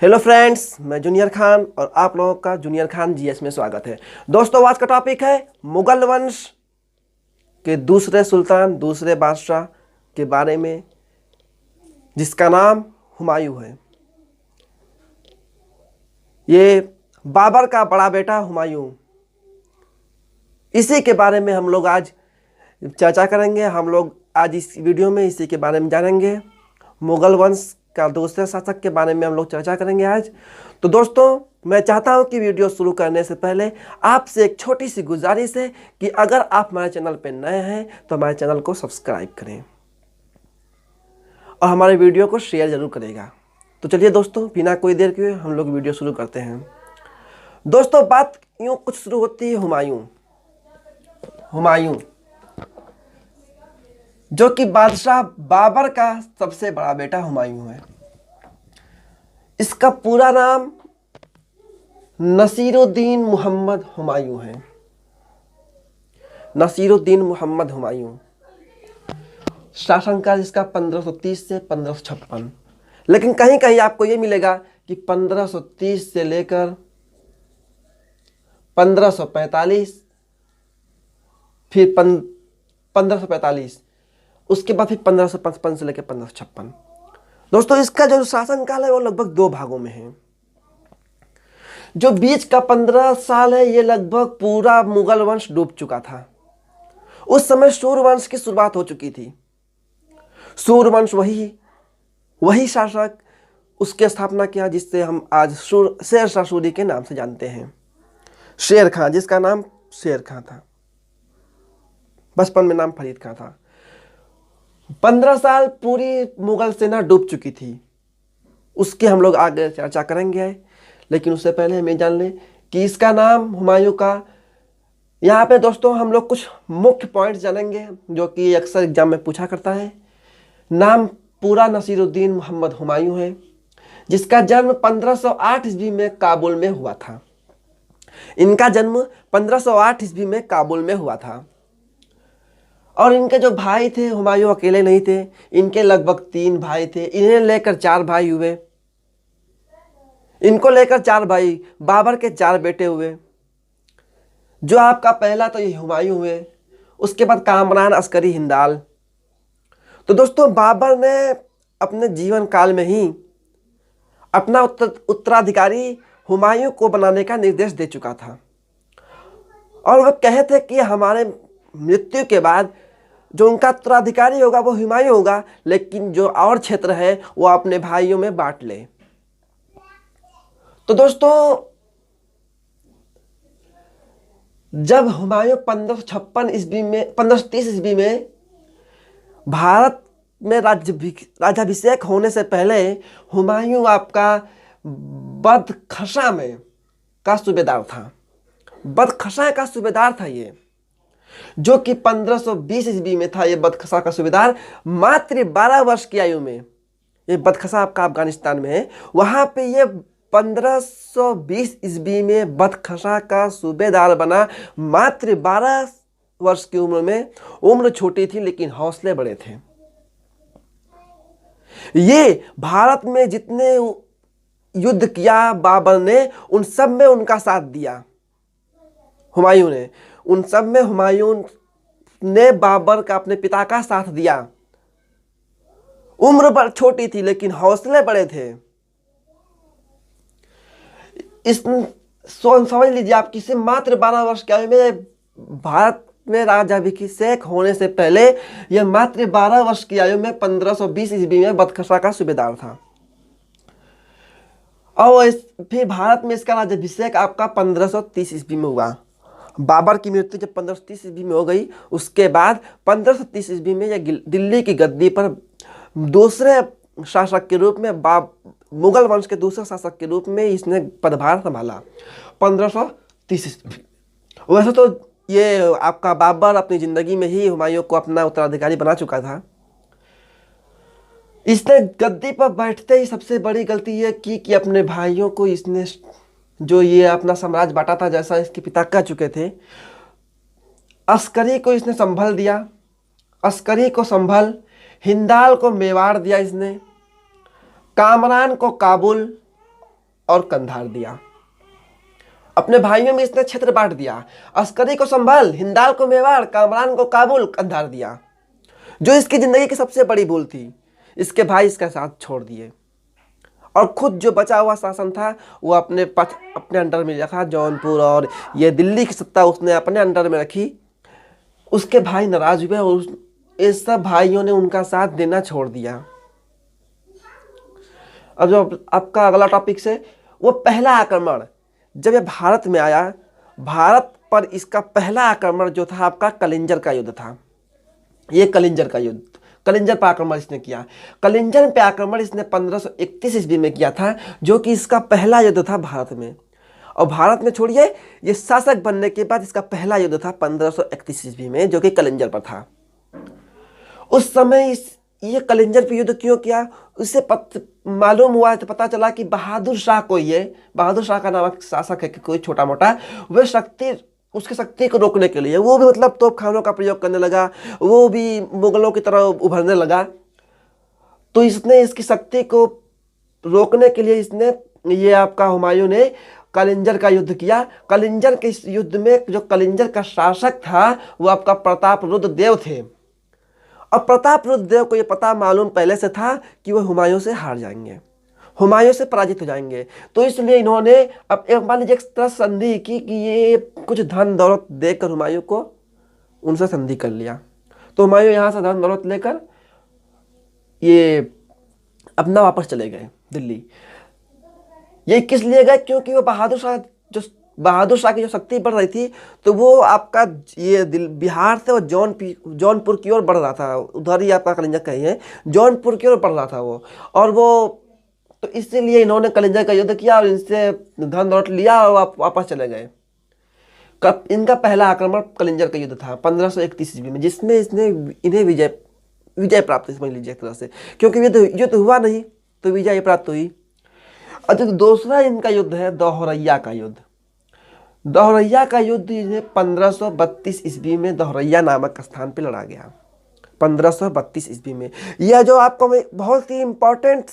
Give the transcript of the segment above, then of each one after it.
Hello friends, मैं junior Khan और आप लोगों का जूनियर खान जीएस में स्वागत है। दोस्तों, आज का टॉपिक है मुगल वंश के दूसरे सुल्तान, दूसरे बादशाह के बारे में, जिसका नाम हुमायूं है। ये बाबर का बड़ा बेटा हुमायूं, इसी के बारे में हम लोग आज चर्चा करेंगे। हम लोग आज इस वीडियो में इसी के बारे में जानेंगे। मुगल वंश का दूसरे शासक के बारे में हम लोग चर्चा करेंगे आज। तो दोस्तों, मैं चाहता हूं कि वीडियो शुरू करने से पहले आपसे एक छोटी सी गुजारिश है कि अगर आप हमारे चैनल पर नए हैं तो हमारे चैनल को सब्सक्राइब करें और हमारे वीडियो को शेयर जरूर करेगा। तो चलिए दोस्तों, बिना कोई देर किए हम लोग वीडियो शुरू करते हैं। दोस्तों, बात यूँ कुछ शुरू होती है हुमायूं, जो कि बादशाह बाबर का सबसे बड़ा बेटा हुमायूं है। इसका पूरा नाम नसीरुद्दीन मोहम्मद हुमायूं है। नसीरुद्दीन मोहम्मद हुमायूं। शासनकाल इसका 1530 से 1556, लेकिन कहीं कहीं आपको ये मिलेगा कि 1530 से लेकर 1545, फिर 1545, उसके बाद फिर 1555 से लेकर 1556। दोस्तों, इसका जो शासनकाल है वो लगभग दो भागों में है। जो बीच का 15 साल है, ये लगभग पूरा मुगल वंश डूब चुका था। उस समय सूर्यवंश की शुरुआत हो चुकी थी। सूर्यवंश वही शासक, उसकी स्थापना किया जिससे हम आज शेर शाह सूरी के नाम से जानते हैं। शेर खां, जिसका नाम शेर खां था, बचपन में नाम फरीद खां था। 15 साल पूरी मुगल सेना डूब चुकी थी। उसके हम लोग आगे चर्चा करेंगे, लेकिन उससे पहले हम ये जान लें कि इसका नाम हुमायूं का, यहाँ पे दोस्तों हम लोग कुछ मुख्य पॉइंट्स जानेंगे जो कि अक्सर एग्जाम में पूछा करता है। नाम पूरा नसीरुद्दीन मोहम्मद हुमायूं है, जिसका जन्म 1508 ईस्वी में काबुल में हुआ था। इनका जन्म 1508 ईस्वी में काबुल में हुआ था। और इनके जो भाई थे, हुमायूं अकेले नहीं थे, इनके लगभग 3 भाई थे। इन्हें लेकर 4 भाई हुए। इनको लेकर 4 भाई, बाबर के 4 बेटे हुए। जो आपका पहला तो ये हुमायूं हुए, उसके बाद कामरान, अस्करी, हिंदाल। तो दोस्तों, बाबर ने अपने जीवन काल में ही अपना उत्तराधिकारी हुमायूं को बनाने का निर्देश दे चुका था। और वह कहते कि हमारे मृत्यु के बाद जो उनका उत्तराधिकारी होगा वो हुमायूं होगा, लेकिन जो और क्षेत्र है वो अपने भाइयों में बांट ले। तो दोस्तों, जब हुमायूं 1530 ईस्वी में भारत में राज्याभिषेक होने से पहले हुमायूं आपका बदखशा में का सूबेदार था। बदखशा का सूबेदार था ये, जो कि 1520 ईस्वी में था। ये बदखशा का सूबेदार मात्र 12 वर्ष की आयु में, ये बदखशा आपका अफगानिस्तान में है, वहां पे ये 1520 ईस्वी में बदखशा का सूबेदार बना। मात्र 12 वर्ष की उम्र में। उम्र छोटी थी लेकिन हौसले बड़े थे। ये भारत में जितने युद्ध किया बाबर ने, उन सब में उनका साथ दिया हुमायूं ने। उन सब में हुमायूं ने बाबर का, अपने पिता का साथ दिया। उम्र छोटी थी लेकिन हौसले बड़े थे। समझ लीजिए आप, किसी मात्र 12 वर्ष की आयु में भारत में राज्याभिषेक होने से पहले यह मात्र 12 वर्ष की आयु में 1520 ईस्वी में बदखशा का सूबेदार था। और फिर भारत में इसका राज्याभिषेक आपका 1530 ईस्वी में हुआ। बाबर की मृत्यु जब 1530 ईस्वी में हो गई, उसके बाद 1530 ईस्वी में यह दिल्ली की गद्दी पर दूसरे शासक के रूप में, मुगल वंश के दूसरे शासक के रूप में इसने पदभार संभाला 1530 ईस्वी। वैसे तो ये आपका बाबर अपनी जिंदगी में ही हुमायूं को अपना उत्तराधिकारी बना चुका था। इसने गद्दी पर बैठते ही सबसे बड़ी गलती ये की कि अपने भाइयों को इसने, जो ये अपना साम्राज्य बांटा था जैसा इसके पिता कह चुके थे, अस्करी को इसने संभल दिया। अस्करी को संभल, हिंदाल को मेवाड़ दिया इसने, कामरान को काबुल और कंधार दिया। अपने भाइयों में इसने क्षेत्र बांट दिया। अस्करी को संभल, हिंदाल को मेवाड़, कामरान को काबुल, कंधार दिया। जो इसकी जिंदगी की सबसे बड़ी भूल थी, इसके भाई इसका साथ छोड़ दिए और खुद जो बचा हुआ शासन था वो अपने अंडर में रखा। जौनपुर और ये दिल्ली की सत्ता उसने अपने अंडर में रखी। उसके भाई नाराज हुए और इस सब भाइयों ने उनका साथ देना छोड़ दिया। अब जो आपका अगला टॉपिक से, वो पहला आक्रमण जब ये भारत में आया, भारत पर इसका पहला आक्रमण जो था आपका कलिंजर का युद्ध था। ये कलिंजर का युद्ध, कलिंजर पर आक्रमण इसने किया। कलिंजर पे आक्रमण इसने 1531 ईस्वी में किया था, जो कि इसका पहला युद्ध था भारत में। और भारत में छोड़िए, ये शासक बनने के बाद इसका पहला युद्ध था 1531 ईस्वी में, जो कि कलिंजर पर था। उस समय ये कलिंजर पे युद्ध क्यों किया, उसे मालूम हुआ तो पता चला कि बहादुर शाह को, ये बहादुर शाह का नाम एक शासक है कि कोई छोटा मोटा, वह उसकी शक्ति को रोकने के लिए वो भी मतलब तोपखानों का प्रयोग करने लगा, वो भी मुगलों की तरह उभरने लगा। तो इसने इसकी शक्ति को रोकने के लिए इसने, ये आपका हुमायूं ने कलिंजर का युद्ध किया। कलिंजर के इस युद्ध में जो कलिंजर का शासक था वो आपका प्रतापरुद्र देव थे। और प्रतापरुद्र देव को ये पता मालूम पहले से था कि वो हुमायूं से हार जाएंगे, हुमायूं से पराजित हो जाएंगे। तो इसलिए इन्होंने अब एक मान लीजिए एक तरह संधि की कि ये कुछ धन दौलत देकर हुमायूं को उनसे संधि कर लिया। तो हुमायूं यहाँ से धन दौलत लेकर ये अपना वापस चले गए दिल्ली। ये किस लिए गए, क्योंकि वो बहादुर शाह की जो शक्ति बढ़ रही थी, तो वो आपका ये बिहार से वो जौनपुर की ओर बढ़ रहा था। उधर ही आपका कलिंजर कही है, जौनपुर की ओर बढ़ रहा था वो। और वो तो इसीलिए इन्होंने कलिंजर का युद्ध किया और इनसे धन दौलत लिया और वापस चले गए। इनका पहला आक्रमण कलिंजर का युद्ध था 1531 ईस्वी में, जिसमें इन्हें विजय प्राप्त, समझ लीजिए एक तरह से, क्योंकि युद्ध हुआ नहीं तो विजय प्राप्त हुई। और जो दूसरा इनका युद्ध है दोहरैया का युद्ध। दोहरैया का युद्ध इन्हें 1532 ईस्वी में दोहरैया नामक स्थान पर लड़ा गया। 1532 ईस्वी में यह जो आपको बहुत ही इंपॉर्टेंट,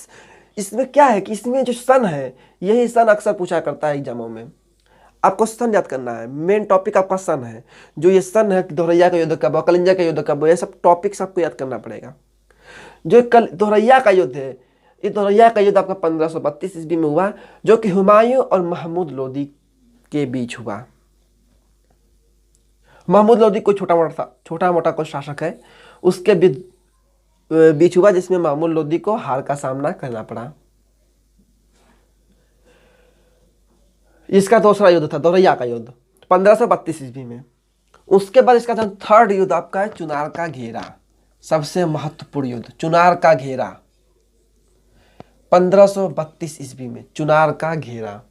इसमें क्या है कि इसमें जो सन है, यही सन अक्सर पूछा करता है एग्जामों में। आपको सन याद करना है, मेन टॉपिक आपका सन है। जो ये सन है, दोहरैया का युद्ध कब हुआ, कलिंजर का युद्ध कब हुआ, ये सब टॉपिक्स आपको याद करना पड़ेगा। जो दोहरैया का युद्ध है, ये दोहरैया का युद्ध आपका 1532 ईस्वी में हुआ, जो कि हुमायूं और महमूद लोदी के बीच हुआ। महमूद लोदी कोई छोटा मोटा कोई शासक है, उसके बीच हुआ, जिसमें महमूद लोदी को हार का सामना करना पड़ा। इसका दूसरा युद्ध था दोहरैया का युद्ध 1532 ईस्वी में। उसके बाद इसका थर्ड युद्ध आपका है चुनार का घेरा, सबसे महत्वपूर्ण युद्ध चुनार का घेरा 1532 ईस्वी में। चुनार का घेरा,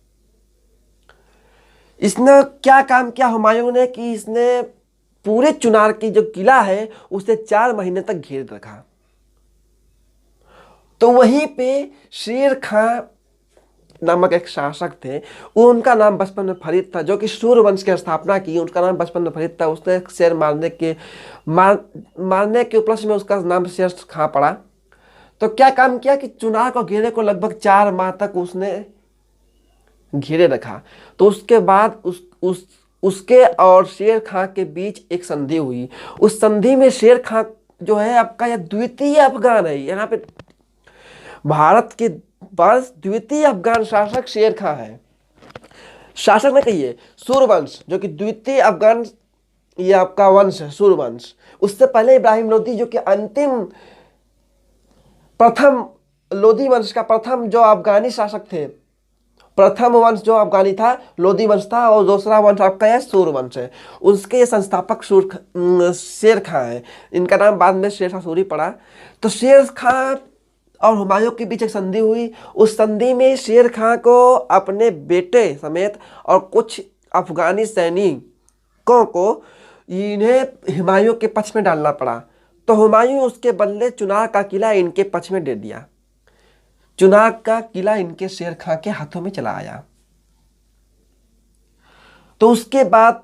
इसने क्या काम किया हुमायूं ने कि इसने पूरे चुनार की जो किला है उसे 4 महीने तक घेर रखा। तो वहीं पे शेर खां नामक एक शासक थे, वो उनका नाम बचपन में फरीद था, जो कि सूर्यवंश की स्थापना की। उनका नाम बचपन में फरीद था। उसने शेर मारने के उपलक्ष्य में उसका नाम शेर खां पड़ा। तो क्या काम किया कि चुनार को घेरे को लगभग 4 माह तक उसने घेरे रखा। तो उसके बाद उसके और शेर खां के बीच एक संधि हुई। उस संधि में शेर खां जो है आपका यह द्वितीय अफगान है। यहाँ पे भारत के पास द्वितीय अफगान शासक शेर खां है। शासक ने कहिए सूर्यवंश, जो कि द्वितीय अफगान ये आपका वंश है, सूर्यवंश। उससे पहले इब्राहिम लोदी, जो कि प्रथम लोदी वंश का प्रथम जो अफगानी शासक थे। प्रथम वंश जो अफगानी था लोदी वंश था, और दूसरा वंश आपका यह सूर्यवंश है। उसके ये संस्थापक शेर खां है। इनका नाम बाद में शेर शाह सूरी पड़ा। तो शेर खां और हुमायूं के बीच एक संधि हुई। उस संधि में शेर खां को अपने बेटे समेत और कुछ अफगानी सैनिकों को इन्हें हुमायूं के पक्ष में डालना पड़ा। तो हुमायूं उसके बदले चुनार का किला इनके पक्ष में दे दिया। चुनार का किला इनके शेर खां के हाथों में चला आया। तो उसके बाद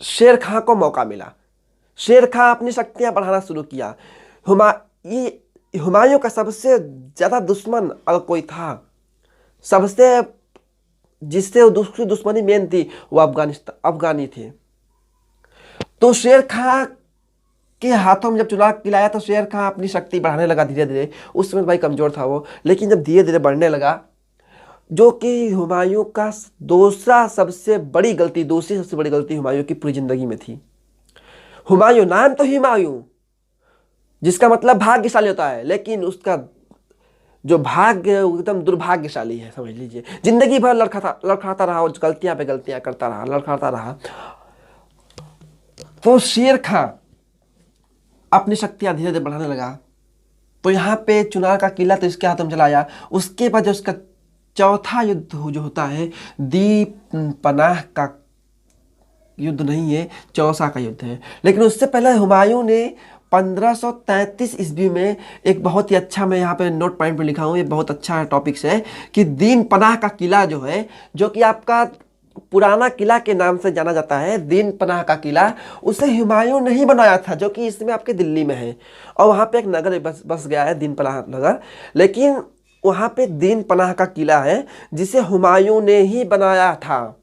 शेर खां को मौका मिला। शेर खां अपनी शक्तियां बढ़ाना शुरू किया। हुमायूं का सबसे ज्यादा दुश्मन अगर कोई था सबसे जिससे वो दूसरी दुश्मनी मेन थी वो अफगानी थे। तो शेर खां के हाथों में जब चुनाव किलाया तो शेर खां अपनी शक्ति बढ़ाने लगा धीरे धीरे। उस समय भाई कमजोर था वो, लेकिन जब धीरे धीरे बढ़ने लगा, जो कि हुमायूं का दूसरी सबसे बड़ी गलती हुमायूं की पूरी जिंदगी में थी। हुमायूं नाम तो हुमायूं, जिसका मतलब भाग्यशाली होता है, लेकिन उसका जो भाग्य एकदम दुर्भाग्यशाली है, समझ लीजिए। जिंदगी भर लड़खड़ाता रहा, और गलतियां पे गलतियां करता रहा, लड़खड़ाता रहा। तो शेर खां अपनी शक्तियां धीरे धीरे बढ़ाने लगा। तो यहाँ पे चुनार का किला तो इसके हाथों में चला आया। उसके बाद जो उसका चौथा युद्ध जो होता है, दीप पनाह का युद्ध नहीं है, चौसा का युद्ध है। लेकिन उससे पहले हुमायूं ने 1533 ईस्वी में एक बहुत ही अच्छा, मैं यहाँ पे नोट पॉइंट पे लिखा हूँ, ये बहुत अच्छा टॉपिक्स है कि दीन पनाह का किला जो है, जो कि आपका पुराना किला के नाम से जाना जाता है, दीन पनाह का किला, उसे हुमायूं ने ही बनाया था, जो कि इसमें आपके दिल्ली में है। और वहाँ पे एक नगर बस गया है, दीन पनाह नगर। लेकिन वहाँ पे दीन पनाह का किला है जिसे हुमायूं ने ही बनाया था,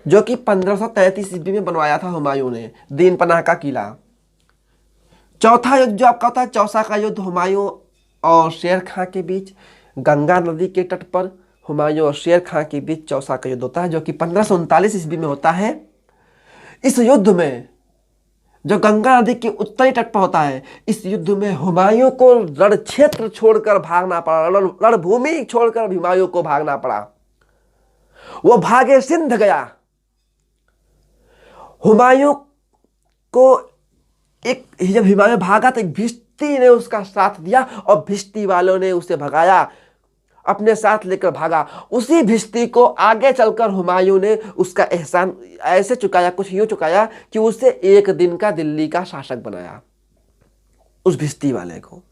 जो कि 1533 ईस्वी में बनवाया था हुमायूं ने, दीन पनाह का किला। चौथा युद्ध जो आपका होता है चौसा का युद्ध, हुमायूं और शेर खां के बीच, गंगा नदी के तट पर हुमायूं और शेर खां के बीच चौसा का युद्ध होता है, जो कि 1539 ईस्वी में होता है। इस युद्ध में जो गंगा नदी के उत्तरी तट पर होता है, इस युद्ध में हुमायूं को रण क्षेत्र छोड़कर भागना पड़ा, रणभूमि छोड़कर हुमायूं को भागना पड़ा। वो भागे सिंध गया। हुमायूं को जब हुमायूं भागा तो एक भिश्ती ने उसका साथ दिया, और भिश्ती वालों ने उसे भगाया, अपने साथ लेकर भागा। उसी भिश्ती को आगे चलकर हुमायूं ने उसका एहसान ऐसे चुकाया, कुछ यूं चुकाया कि उसे एक दिन का दिल्ली का शासक बनाया। उस भिश्ती वाले को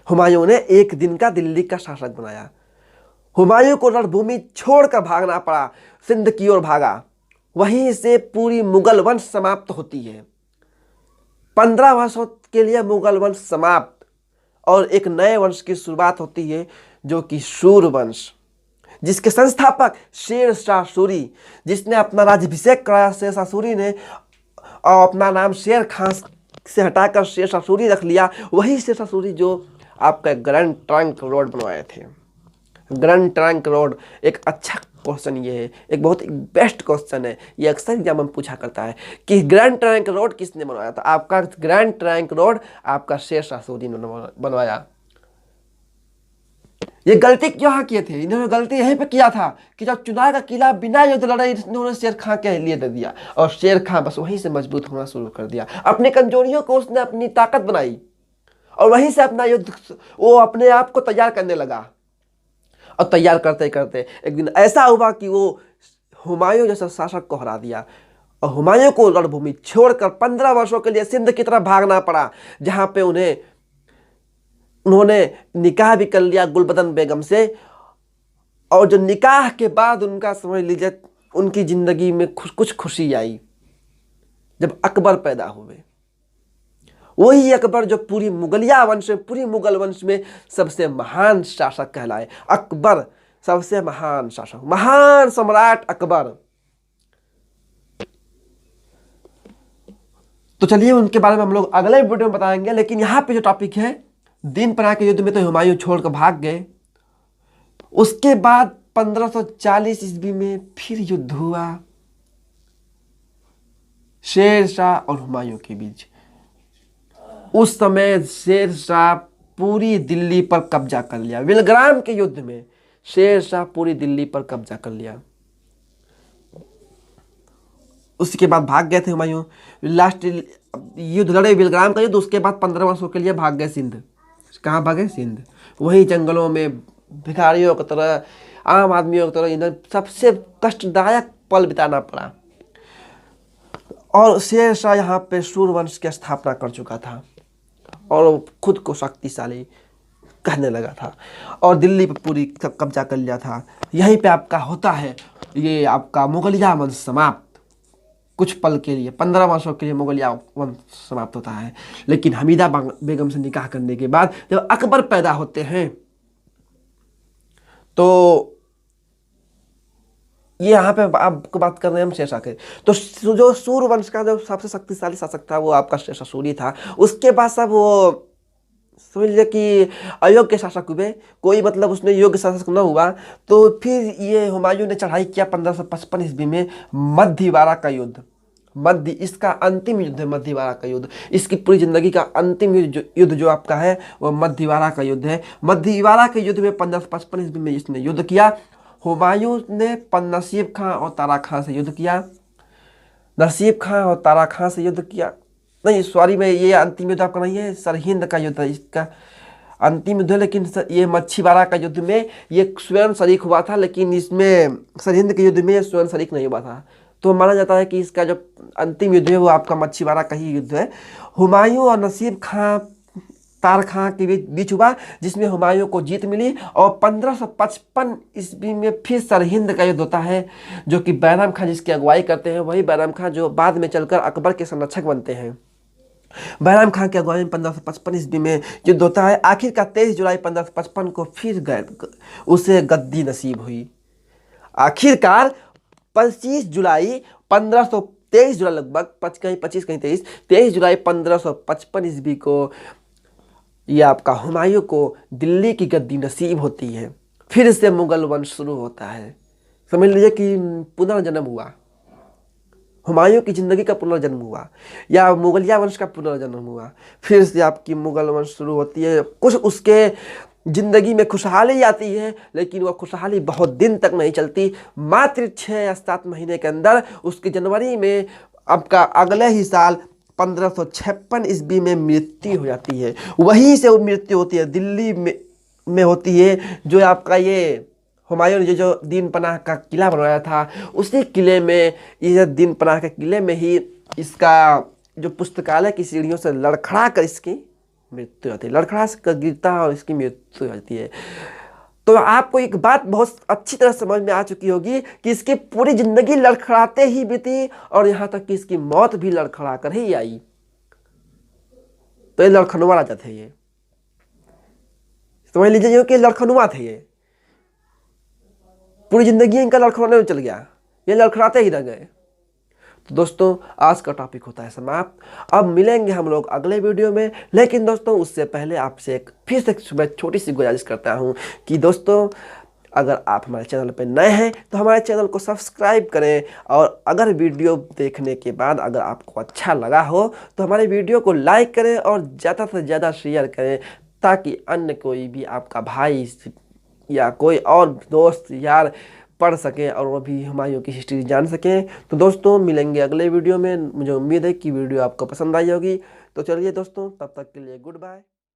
हुमायूं ने एक दिन का दिल्ली का शासक बनाया। हुमायूं को रणभूमि छोड़कर भागना पड़ा, सिंध की ओर भागा। वहीं से पूरी मुगल वंश समाप्त होती है। 15 वर्षों के लिए मुगल वंश समाप्त, और एक नए वंश की शुरुआत होती है, जो कि सूर वंश, जिसके संस्थापक शेर शाह सूरी, जिसने अपना राज्याभिषेक कराया शेर शाह सूरी ने, और अपना नाम शेर खां से हटाकर शेर शाह सूरी रख लिया। वही शेर शाह सूरी जो आपका ग्रैंड ट्रंक रोड बनवाए थे। ग्रैंड ट्रंक रोड एक अच्छा क्वेश्चन, ये है एक बहुत बेस्ट क्वेश्चन है, ये अक्सर एग्जाम में पूछा करता है कि ग्रैंड ट्रंक रोड किसने बनवाया था। आपका ग्रैंड ट्रंक रोड आपका शेर शाह सूरी ने बनवाया। ये गलती क्यों किए थे इन्होंने? गलती यहीं पे किया था कि जब चुनाव का किला बिना युद्ध लड़े इन्होंने शेर खां के लिए दे दिया, और शेर खां बस वहीं से मजबूत होना शुरू कर दिया। अपनी कमजोरियों को उसने अपनी ताकत बनाई, और वहीं से अपना युद्ध वो अपने आप को तैयार करने लगा। और तैयार करते करते एक दिन ऐसा हुआ कि वो हुमायूं जैसा शासक को हरा दिया, और हुमायूं को रणभूमि छोड़कर 15 वर्षों के लिए सिंध की तरफ भागना पड़ा, जहां पे उन्होंने निकाह भी कर लिया गुलबदन बेगम से। और जो निकाह के बाद उनका, समझ लीजिए, उनकी जिंदगी में कुछ खुशी आई जब अकबर पैदा हुए। वही अकबर जो पूरी मुगल वंश में सबसे महान शासक कहलाए। अकबर सबसे महान शासक, महान सम्राट अकबर। तो चलिए उनके बारे में हम लोग अगले वीडियो में बताएंगे। लेकिन यहाँ पे जो टॉपिक है, दीन पनाह के युद्ध में तो हुमायूं छोड़कर भाग गए। उसके बाद 1540 ईस्वी में फिर युद्ध हुआ शेर शाह और हुमायूं के बीच। उस समय शेर शाह पूरी दिल्ली पर कब्जा कर लिया। विलग्राम के युद्ध में शेर शाह पूरी दिल्ली पर कब्जा कर लिया। उसके बाद भाग गए थे हुमायूं। लास्ट युद्ध लड़े विलग्राम का युद्ध, उसके बाद 15 वर्षों के लिए भाग गए सिंध। कहाँ भागे? सिंध। वही जंगलों में भिखारियों की तरह, आम आदमियों की तरह इन्हें सबसे कष्टदायक पल बिताना पड़ा। और शेर शाह यहाँ पे सूर वंश की स्थापना कर चुका था, और खुद को शक्तिशाली कहने लगा था, और दिल्ली पर पूरी कब्जा कर लिया था। यहीं पे आपका होता है ये आपका मुगलिया वंश समाप्त। कुछ पल के लिए, 15 वर्षों के लिए मुगलिया वंश समाप्त होता है। लेकिन हमीदा बेगम से निकाह करने के बाद जब अकबर पैदा होते हैं, तो ये यहाँ पे आपको बात कर रहे हैं हम शेरशाह के। तो जो सूर्यवंश का जो सबसे शक्तिशाली शासक था वो आपका शेरशाह सूरी था। उसके बाद सब वो समझ लीजिए कि अयोग्य शासक हुए, कोई मतलब उसने योग्य शासक न हुआ। तो फिर ये हुमायूं ने चढ़ाई किया 1555 ईस्वी में मध्यवारा का युद्ध। इसका अंतिम युद्ध है मध्यवारा का युद्ध। इसकी पूरी जिंदगी का अंतिम युद्ध जो आपका है वो मध्यवारा का युद्ध है। मध्यवारा के युद्ध में 1555 ईस्वी में इसने युद्ध किया। हुमायूं ने नसीब खां और तारा खां से युद्ध किया। नसीब खां और तारा खां से युद्ध किया, नहीं सॉरी, मैं ये अंतिम युद्ध आपका नहीं है, सरहिंद का युद्ध है इसका अंतिम युद्ध है। लेकिन ये मच्छीवाड़ा का युद्ध में ये स्वयं शरीक हुआ था, लेकिन इसमें सरहिंद के युद्ध में ये स्वयं शरीक नहीं हुआ था। तो माना जाता है कि इसका जो अंतिम युद्ध है वो आपका मच्छीवाड़ा का ही युद्ध है। हुमायूं और नसीब खां तार खां के बीच हुआ, जिसमें हुमायूं को जीत मिली। और 1555 ईस्वी में फिर सरहिंद का युद्ध होता है, जो कि बैराम खां जिसकी अगुवाई करते हैं, वही बैराम खां जो बाद में चलकर अकबर के संरक्षक बनते हैं। बैराम खां की अगुवाई में 1555 ईस्वी में युद्ध होता है। आखिरकार 23 जुलाई 1555 को फिर उसे गद्दी नसीब हुई। आखिरकार 25 जुलाई 23 जुलाई लगभग, कहीं 25 कहीं 23 जुलाई 1555 ईस्वी को यह आपका हुमायूं को दिल्ली की गद्दी नसीब होती है। फिर से मुगल वंश शुरू होता है। समझ लीजिए कि पुनर्जन्म हुआ, हुमायूं की जिंदगी का पुनर्जन्म हुआ, या मुगलिया वंश का पुनर्जन्म हुआ। फिर से आपकी मुगल वंश शुरू होती है। कुछ उसके जिंदगी में खुशहाली आती है, लेकिन वह खुशहाली बहुत दिन तक नहीं चलती। मात्र 6 या 7 महीने के अंदर उसकी जनवरी में आपका अगले ही साल 1556 ईस्वी में मृत्यु हो जाती है। वहीं से वो मृत्यु होती है दिल्ली में होती है, जो आपका ये हुमायूं ने जो दीन पनाह का किला बनवाया था, उसी किले में, ये दीन पनाह के किले में ही इसका जो पुस्तकालय की सीढ़ियों से लड़खड़ा कर इसकी मृत्यु होती है। लड़खड़ा कर गिरता है और इसकी मृत्यु होती है। तो आपको एक बात बहुत अच्छी तरह समझ में आ चुकी होगी कि इसकी पूरी जिंदगी लड़खड़ाते ही बीती, और यहाँ तक कि इसकी मौत भी लड़खड़ा कर ही आई। तो ये लड़खनुमा राजा थे, ये समझ लीजिए कि लड़खनुमा थे। ये पूरी जिंदगी इनका लड़खड़ाने में चल गया, ये लड़खड़ाते ही रह गए। तो दोस्तों आज का टॉपिक होता है समाप्त। अब मिलेंगे हम लोग अगले वीडियो में, लेकिन दोस्तों उससे पहले आपसे फिर से छोटी सी गुजारिश करता हूं कि दोस्तों अगर आप हमारे चैनल पर नए हैं तो हमारे चैनल को सब्सक्राइब करें, और अगर वीडियो देखने के बाद अगर आपको अच्छा लगा हो तो हमारे वीडियो को लाइक करें और ज़्यादा से ज़्यादा शेयर करें, ताकि अन्य कोई भी आपका भाई या कोई और दोस्त यार पढ़ सकें और वो भी हुमायूं की हिस्ट्री जान सकें। तो दोस्तों मिलेंगे अगले वीडियो में। मुझे उम्मीद है कि वीडियो आपको पसंद आई होगी। तो चलिए दोस्तों, तब तक के लिए गुड बाय।